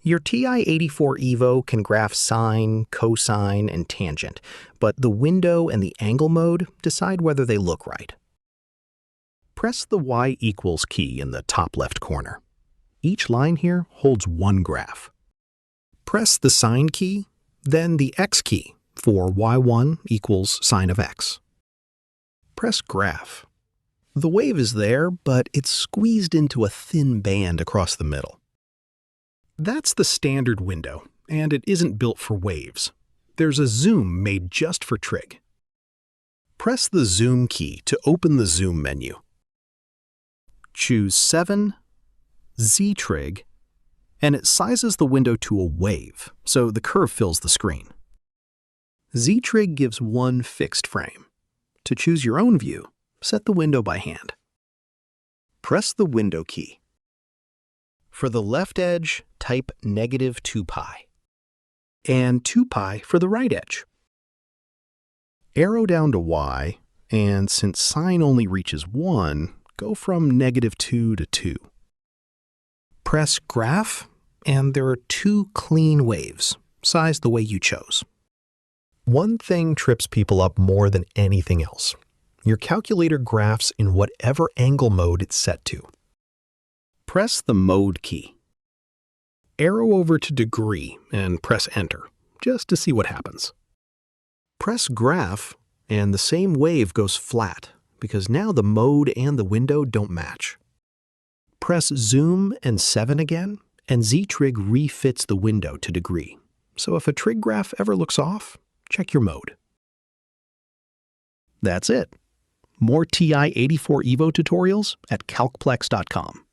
Your TI-84 Evo can graph sine, cosine, and tangent, but the window and the angle mode decide whether they look right. Press the Y equals key in the top left corner. Each line here holds one graph. Press the sine key, then the X key for Y1 equals sine of X. Press graph. The wave is there, but it's squeezed into a thin band across the middle. That's the standard window, and it isn't built for waves. There's a zoom made just for trig. Press the zoom key to open the zoom menu. Choose 7, ZTrig, and it sizes the window to a wave, so the curve fills the screen. ZTrig gives one fixed frame. To choose your own view, set the window by hand. Press the window key. For the left edge, type -2π, and 2π for the right edge. Arrow down to Y, and since sine only reaches 1, go from -2 to 2. Press graph, and there are 2 clean waves, sized the way you chose. One thing trips people up more than anything else. Your calculator graphs in whatever angle mode it's set to. Press the mode key. Arrow over to degree and press enter, just to see what happens. Press graph, and the same wave goes flat, because now the mode and the window don't match. Press zoom and 7 again, and ZTrig refits the window to degree. So if a trig graph ever looks off, check your mode. That's it. More TI-84 Evo tutorials at calcplex.com.